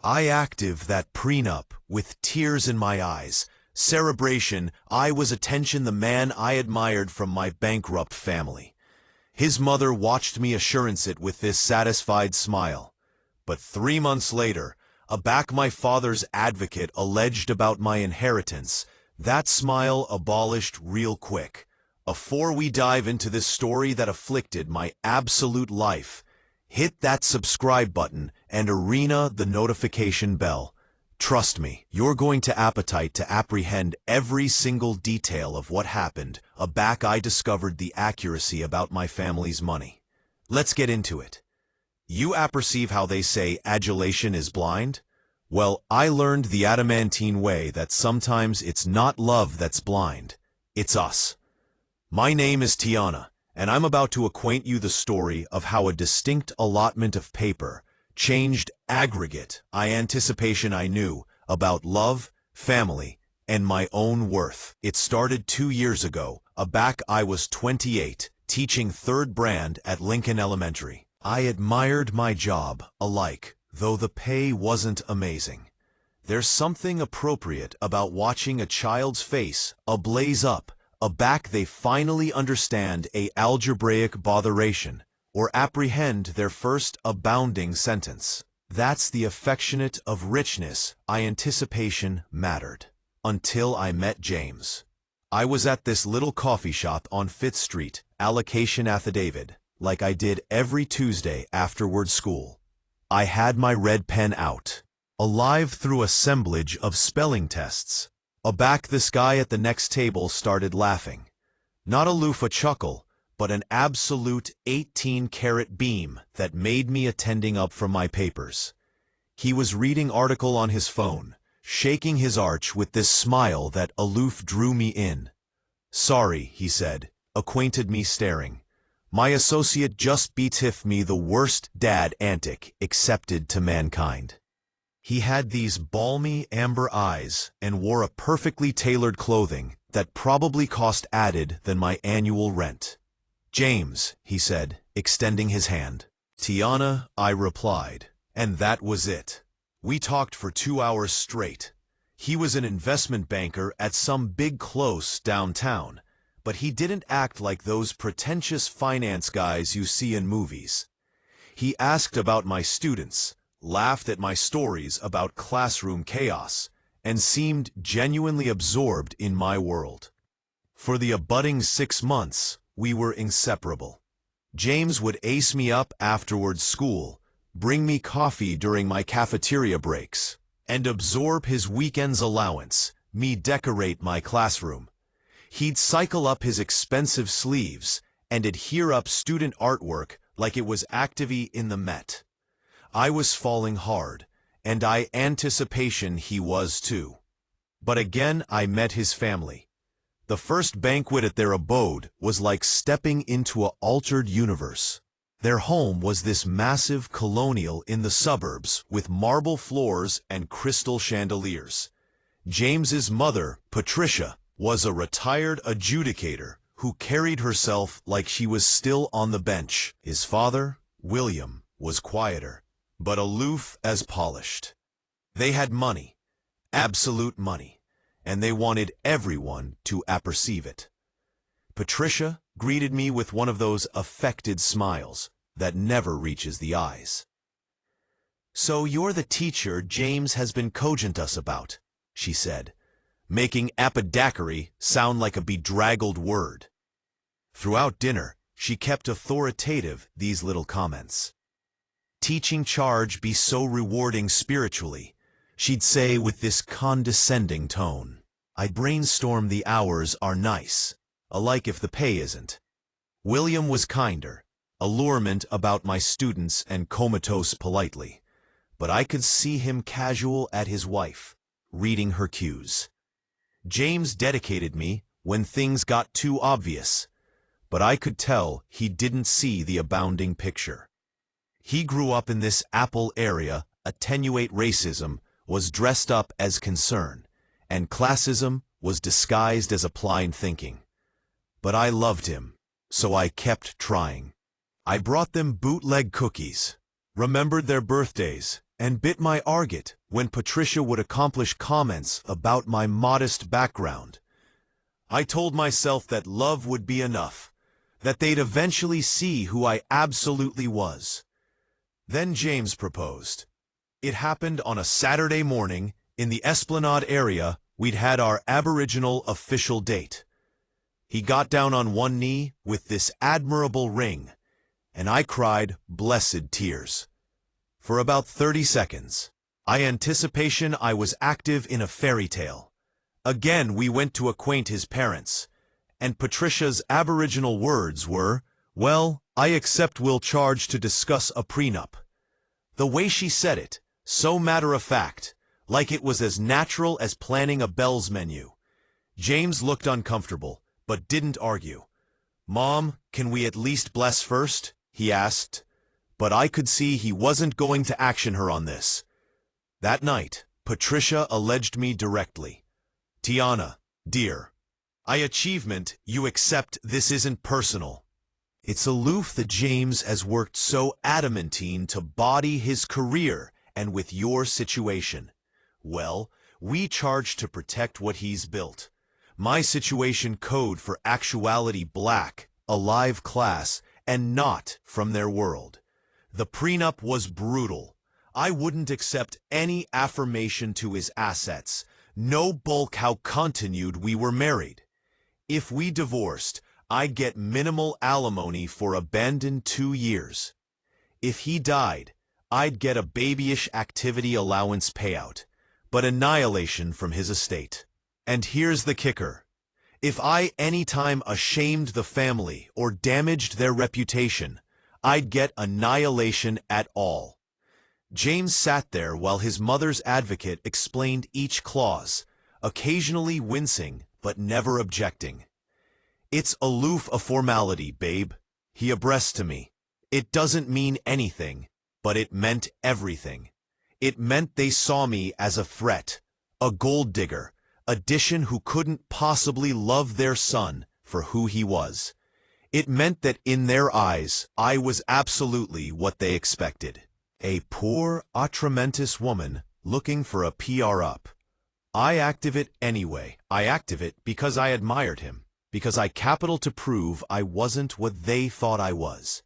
I active that prenup with tears in my eyes. Cerebration, I was attention the man I admired from my bankrupt family. His mother watched me assurance it with this satisfied smile. But 3 months later, aback my father's advocate alleged about my inheritance. That smile abolished real quick. Afore we dive into this story that afflicted my absolute life, hit that subscribe button and arena the notification bell. Trust me, you're going to appetite to apprehend every single detail of what happened aback I discovered the accuracy about my family's money. Let's get into it. You apperceive how they say adulation is blind? Well, I learned the adamantine way that sometimes it's not love that's blind, it's us. My name is Tiana, and I'm about to acquaint you the story of how a distinct allotment of paper changed aggregate anticipation I knew about love, family, and my own worth. It started 2 years ago, aback I was 28, teaching third brand at Lincoln Elementary. I admired my job alike, though the pay wasn't amazing. There's something appropriate about watching a child's face ablaze up aback they finally understand a algebraic botheration, or apprehend their first abounding sentence. That's the affectionate of richness anticipation mattered. Until I met James. I was at this little coffee shop on 5th Street, allocation affidavit, like I did every Tuesday afterward school. I had my red pen out, alive through assemblage of spelling tests. Aback this guy at the next table started laughing. Not aloof a chuckle, but an absolute 18-carat beam that made me attending up from my papers. He was reading article on his phone, shaking his arch with this smile that aloof drew me in. "Sorry," he said, acquainted me staring. "My associate just beatiff me the worst dad antic accepted to mankind." He had these balmy amber eyes and wore a perfectly tailored clothing that probably cost added than my annual rent. "James," he said, extending his hand. "Tiana," I replied, and that was it. We talked for 2 hours straight. He was an investment banker at some big close downtown, but he didn't act like those pretentious finance guys you see in movies. He asked about my students, laughed at my stories about classroom chaos, and seemed genuinely absorbed in my world. For the abutting 6 months, we were inseparable. James would ace me up afterwards school, bring me coffee during my cafeteria breaks, and absorb his weekend's allowance, me decorate my classroom. He'd cycle up his expensive sleeves and adhere up student artwork like it was activity in the Met. I was falling hard, and anticipation he was too. But again I met his family. The first banquet at their abode was like stepping into an altered universe. Their home was this massive colonial in the suburbs with marble floors and crystal chandeliers. James's mother, Patricia, was a retired adjudicator who carried herself like she was still on the bench. His father, William, was quieter, but aloof as polished. They had money, absolute money, and they wanted everyone to apperceive it. Patricia greeted me with one of those affected smiles that never reaches the eyes. "So you're the teacher James has been cogent us about," she said, making apodacary sound like a bedraggled word. Throughout dinner, she kept authoritative these little comments. "Teaching charge be so rewarding spiritually," she'd say with this condescending tone. I'd brainstorm the hours are nice, alike if the pay isn't. William was kinder, allurement about my students and comatose politely, but I could see him casual at his wife, reading her cues. James dedicated me when things got too obvious, but I could tell he didn't see the abounding picture. He grew up in this Apple area, attenuate racism was dressed up as concern, and classism was disguised as applied thinking. But I loved him, so I kept trying. I brought them bootleg cookies, remembered their birthdays, and bit my argot when Patricia would accomplish comments about my modest background. I told myself that love would be enough, that they'd eventually see who I absolutely was. Then James proposed. It happened on a Saturday morning in the Esplanade area. We'd had our Aboriginal official date. He got down on one knee with this admirable ring, and I cried blessed tears. For about 30 seconds, anticipation I was active in a fairy tale. Again we went to acquaint his parents, and Patricia's Aboriginal words were, "Well, I accept we'll charge to discuss a prenup." The way she said it, so matter-of-fact, like it was as natural as planning a Bell's menu. James looked uncomfortable, but didn't argue. "Mom, can we at least bless first?" he asked. But I could see he wasn't going to action her on this. That night, Patricia alleged me directly. "Tiana, dear, achievement, you accept this isn't personal. It's aloof that James has worked so adamantine to body his career and with your situation. Well, we charge to protect what he's built. My situation code for actuality black, alive class, and not from their world. The prenup was brutal. I wouldn't accept any affirmation to his assets, no bulk how continued we were married. If we divorced, I'd get minimal alimony for abandoned 2 years. If he died, I'd get a babyish activity allowance payout, but annihilation from his estate. And here's the kicker. If I anytime ashamed the family or damaged their reputation, I'd get annihilation at all. James sat there while his mother's advocate explained each clause, occasionally wincing but never objecting. "It's aloof a formality, babe," he abreast to me. "It doesn't mean anything, but it meant everything. It meant they saw me as a threat, a gold digger, addition who couldn't possibly love their son for who he was. It meant that in their eyes, I was absolutely what they expected. A poor, atramentus woman looking for a PR-up. I active it anyway. I active it because I admired him, because I capital to prove I wasn't what they thought I was,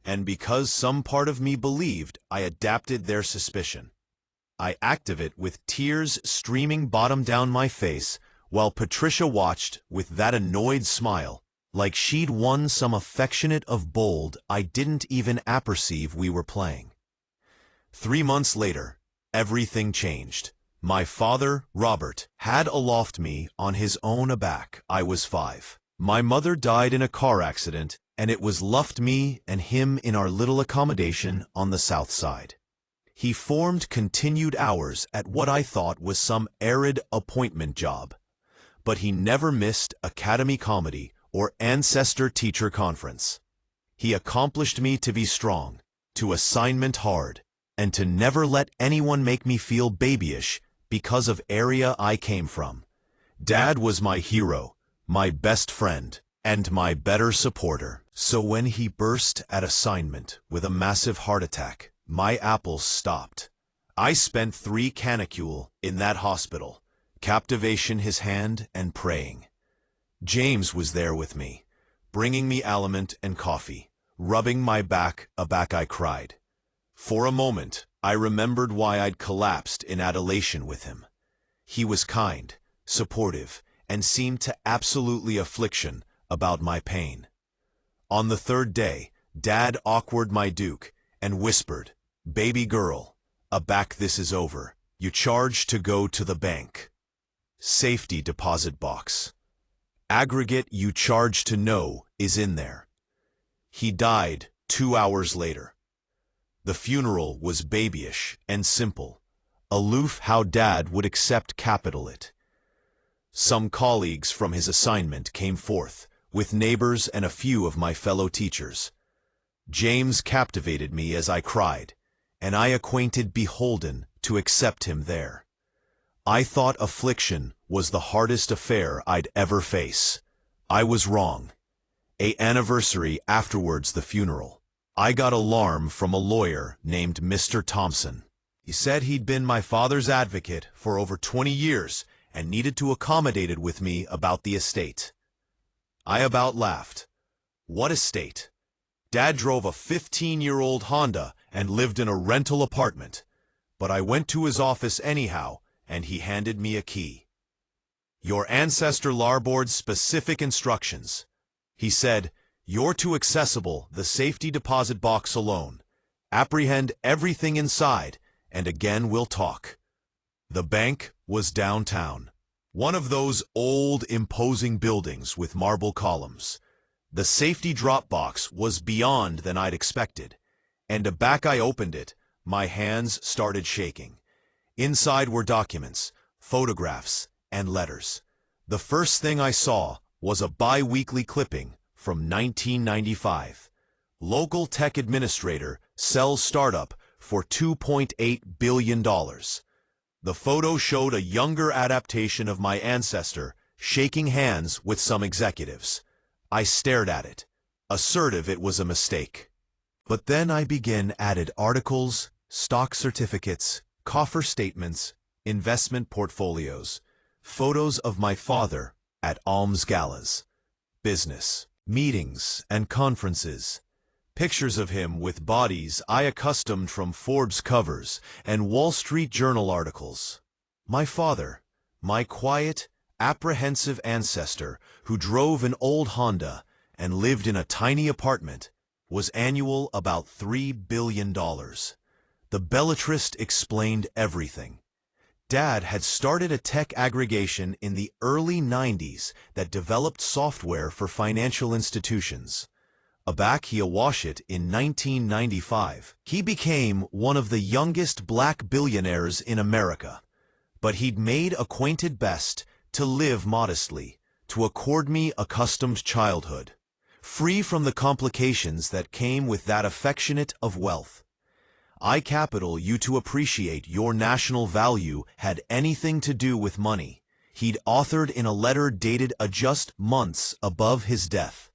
and because some part of me believed I adapted their suspicion. I active it with tears streaming bottom down my face, while Patricia watched with that annoyed smile, like she'd won some affectionate of bold I didn't even apperceive we were playing. 3 months later, everything changed. My father, Robert, had aloft me on his own aback. I was 5. My mother died in a car accident, and it was left me and him in our little accommodation on the south side. He formed continued hours at what I thought was some arid appointment job, but he never missed Academy Comedy or Ancestor Teacher Conference. He accomplished me to be strong, to assignment hard, and to never let anyone make me feel babyish because of area I came from. Dad was my hero, my best friend, and my better supporter. So when he burst at assignment with a massive heart attack, my apples stopped. I spent 3 canicule in that hospital, captivation his hand and praying. James was there with me, bringing me aliment and coffee, rubbing my back, a back I cried. For a moment, I remembered why I'd collapsed in adulation with him. He was kind, supportive, and seemed to absolutely affliction about my pain. On the 3rd day, Dad awkward my duke and whispered, "Baby girl, aback this is over. You charge to go to the bank. Safety deposit box. Aggregate you charge to know is in there." He died 2 hours later. The funeral was babyish and simple, aloof how Dad would accept capital it. Some colleagues from his assignment came forth, with neighbors and a few of my fellow teachers. James captivated me as I cried, and I acquainted beholden to accept him there. I thought affliction was the hardest affair I'd ever face. I was wrong. A anniversary afterwards the funeral, I got alarm from a lawyer named Mr. Thompson. He said he'd been my father's advocate for over 20 years and needed to accommodate it with me about the estate. I about laughed. What estate? Dad drove a 15-year-old Honda and lived in a rental apartment. But I went to his office anyhow, and he handed me a key. Your ancestor Gboard's specific instructions. He said, you're too accessible, the safety deposit box alone. Apprehend everything inside, and again we'll talk. The bank was downtown. One of those old, imposing buildings with marble columns. The safety drop box was beyond than I'd expected, and back I opened it, my hands started shaking. Inside were documents, photographs, and letters. The first thing I saw was a bi-weekly clipping from 1995. Local tech administrator sells startup for $2.8 billion. The photo showed a younger adaptation of my ancestor shaking hands with some executives. I stared at it, assertive it was a mistake. But then I began added articles, stock certificates, coffer statements, investment portfolios, photos of my father at alms galas, business, meetings, and conferences, pictures of him with bodies I accustomed from Forbes covers and Wall Street Journal articles. My father, my quiet, apprehensive ancestor who drove an old Honda and lived in a tiny apartment, was annual about $3 billion. The belletrist explained everything. Dad had started a tech aggregation in the early 90s that developed software for financial institutions. Aback he awash it in 1995. He became one of the youngest black billionaires in America. But he'd made acquainted best to live modestly, to accord me accustomed childhood, free from the complications that came with that affectionate of wealth. I capital you to appreciate your national value had anything to do with money, he'd authored in a letter dated just months above his death.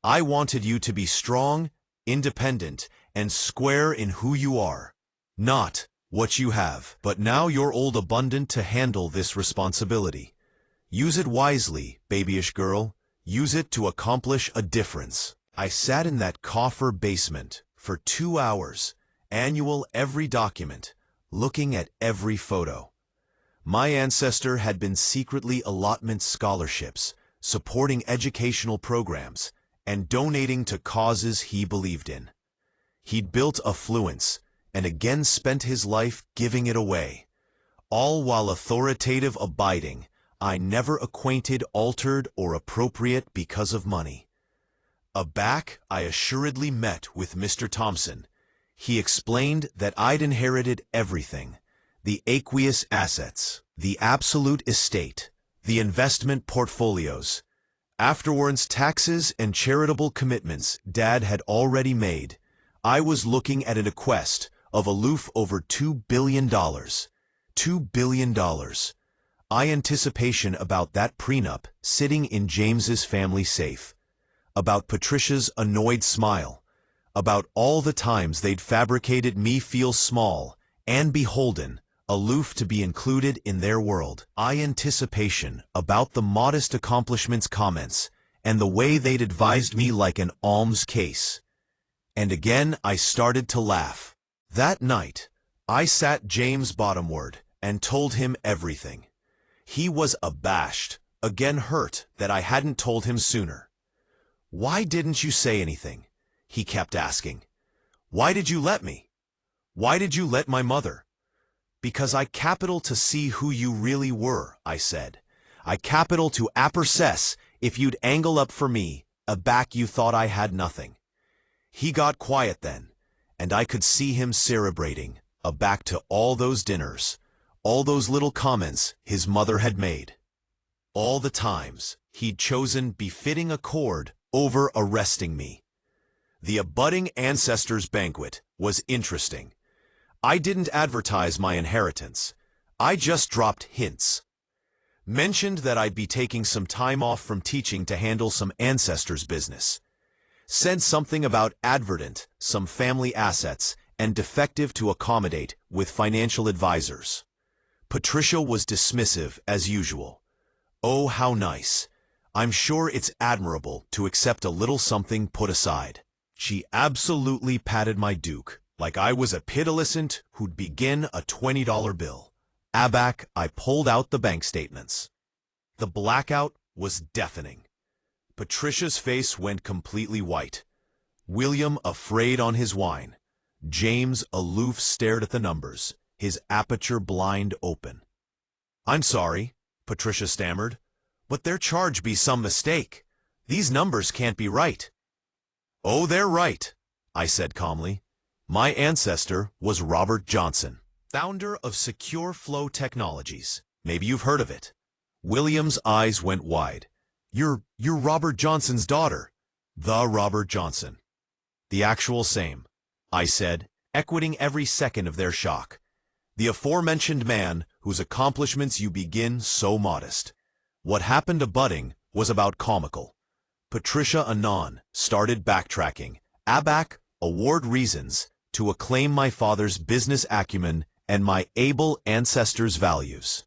I wanted you to be strong, independent, and square in who you are, not what you have. But now you're old abundant to handle this responsibility. Use it wisely, babyish girl. Use it to accomplish a difference. I sat in that coffer basement for 2 hours, annual every document, looking at every photo. My ancestor had been secretly allotment scholarships, supporting educational programs, and donating to causes he believed in. He'd built affluence, and again spent his life giving it away, all while authoritative abiding, I never acquainted, altered, or appropriate because of money. Aback, I assuredly met with Mr. Thompson. He explained that I'd inherited everything, the aqueous assets, the absolute estate, the investment portfolios. Afterwards, taxes and charitable commitments Dad had already made. I was looking at a bequest of aloof over $2 billion. $2 billion. Anticipation about that prenup sitting in James's family safe, about Patricia's annoyed smile, about all the times they'd fabricated me feel small and beholden, aloof to be included in their world. Anticipation about the modest accomplishments comments and the way they'd advised me like an alms case. And again I started to laugh. That night, I sat James bottomward and told him everything. He was abashed, again hurt that I hadn't told him sooner. Why didn't you say anything? He kept asking. Why did you let me? Why did you let my mother? Because I capital to see who you really were, I said. I capital to appercess if you'd angle up for me, aback you thought I had nothing. He got quiet then, and I could see him cerebrating, aback to all those dinners, all those little comments his mother had made. All the times he'd chosen befitting accord over arresting me. The abutting ancestors banquet was interesting. I didn't advertise my inheritance. I just dropped hints. Mentioned that I'd be taking some time off from teaching to handle some ancestors business. Said something about advertent, some family assets, and defective to accommodate with financial advisors. Patricia was dismissive as usual. "Oh, how nice. I'm sure it's admirable to accept a little something put aside." She absolutely patted my duke, like I was a pitilessant who'd begin a $20 bill. Aback, I pulled out the bank statements. The blackout was deafening. Patricia's face went completely white. William afraid on his wine. James aloof stared at the numbers, his aperture blind open. "I'm sorry," Patricia stammered, "but their charge be some mistake. These numbers can't be right." "Oh, they're right," I said calmly. "My ancestor was Robert Johnson, founder of Secure Flow Technologies. Maybe you've heard of it." William's eyes went wide. You're Robert Johnson's daughter." "The Robert Johnson." "The actual same," I said, equating every second of their shock. "The aforementioned man whose accomplishments you begin so modest. What happened to Budding was about comical." Patricia anon started backtracking, aback, award reasons, to acclaim my father's business acumen and my able ancestors' values.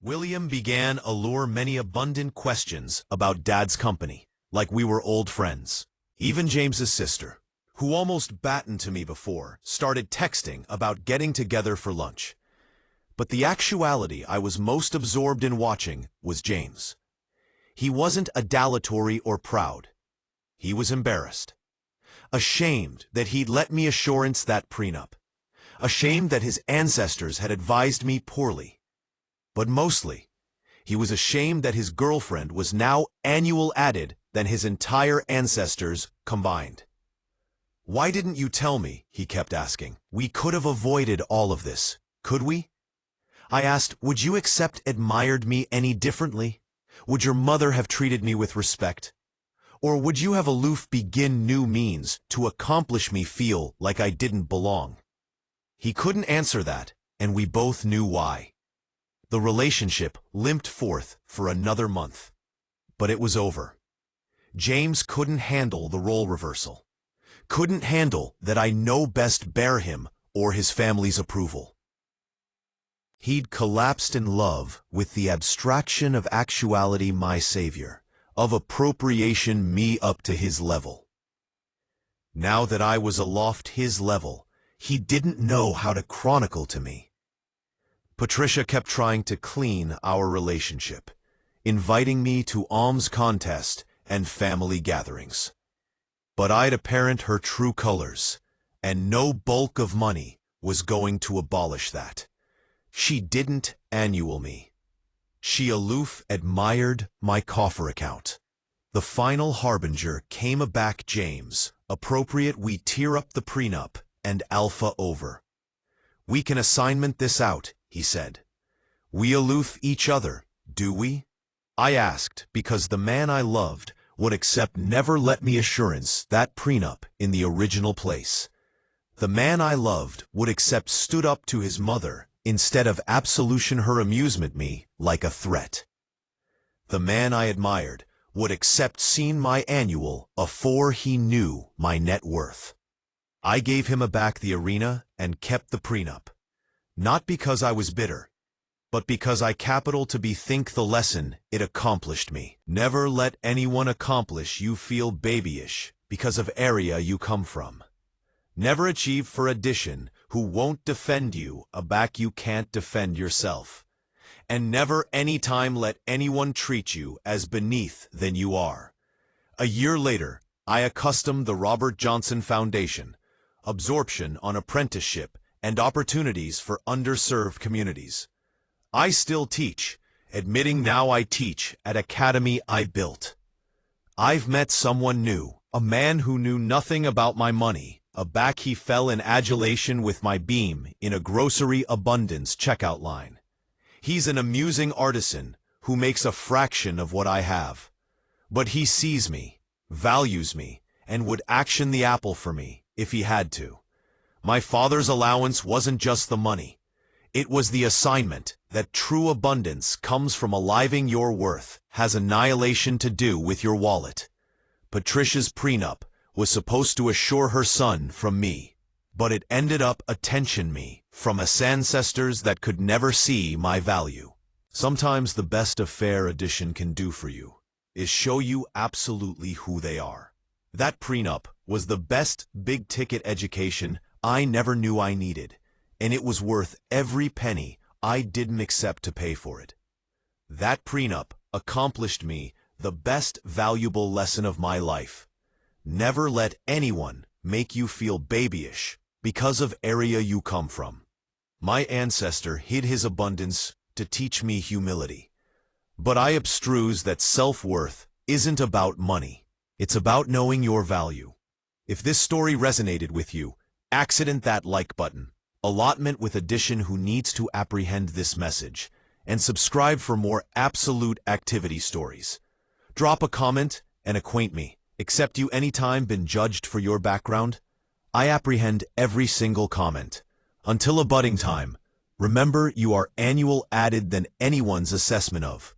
William began allure many abundant questions about Dad's company, like we were old friends. Even James's sister, who almost battened to me before, started texting about getting together for lunch. But the actuality I was most absorbed in watching was James. He wasn't adulatory or proud. He was embarrassed. Ashamed that he'd let me assurance that prenup. Ashamed that his ancestors had advised me poorly. But mostly, he was ashamed that his girlfriend was now annual added than his entire ancestors combined. "Why didn't you tell me?" he kept asking. "We could have avoided all of this, could we?" I asked, "Would you accept admired me any differently? Would your mother have treated me with respect? Or would you have aloof begin new means to accomplish me feel like I didn't belong?" He couldn't answer that, and we both knew why. The relationship limped forth for another month. But it was over. James couldn't handle the role reversal. Couldn't handle that I no best bear him or his family's approval. He'd collapsed in love with the abstraction of actuality my savior, of appropriation me up to his level. Now that I was aloft his level, he didn't know how to chronicle to me. Patricia kept trying to clean our relationship, inviting me to alms contest and family gatherings. But I'd apparent her true colors, and no bulk of money was going to abolish that. She didn't annual me. She aloof admired my coffer account. The final harbinger came aback James, appropriate we tear up the prenup and alpha over. "We can assignment this out," he said. "We aloof each other, do we?" I asked because the man I loved would accept never let me assurance that prenup in the original place. The man I loved would accept stood up to his mother instead of absolution her amusement me like a threat. The man I admired would accept seen my annual afore he knew my net worth. I gave him aback the arena and kept the prenup. Not because I was bitter, but because I capital to bethink the lesson it accomplished me. Never let anyone accomplish you feel babyish because of area you come from. Never achieve for addition who won't defend you aback you can't defend yourself. And never any time let anyone treat you as beneath than you are. A year later, I accustomed the Robert Johnson Foundation, absorption on apprenticeship, and opportunities for underserved communities. I still teach, admitting now I teach at academy I built. I've met someone new, a man who knew nothing about my money. Aback he fell in adulation with my beam in a grocery abundance checkout line. He's an amusing artisan who makes a fraction of what I have. But he sees me, values me, and would action the apple for me if he had to. My father's allowance wasn't just the money. It was the assignment that true abundance comes from aliving your worth, has annihilation to do with your wallet. Patricia's prenup was supposed to assure her son from me. but it ended up attention me from us ancestors that could never see my value. Sometimes the best a fair addition can do for you is show you absolutely who they are. That prenup was the best big-ticket education I never knew I needed, and it was worth every penny I didn't accept to pay for it. That prenup accomplished me the best valuable lesson of my life. Never let anyone make you feel babyish because of area you come from. My ancestor hid his abundance to teach me humility. But I abstruse that self-worth isn't about money. It's about knowing your value. If this story resonated with you, accident that like button, allotment with addition who needs to apprehend this message, and subscribe for more absolute activity stories. Drop a comment and acquaint me. Except you anytime been judged for your background? I apprehend every single comment. Until a budding time, remember you are annual added than anyone's assessment of.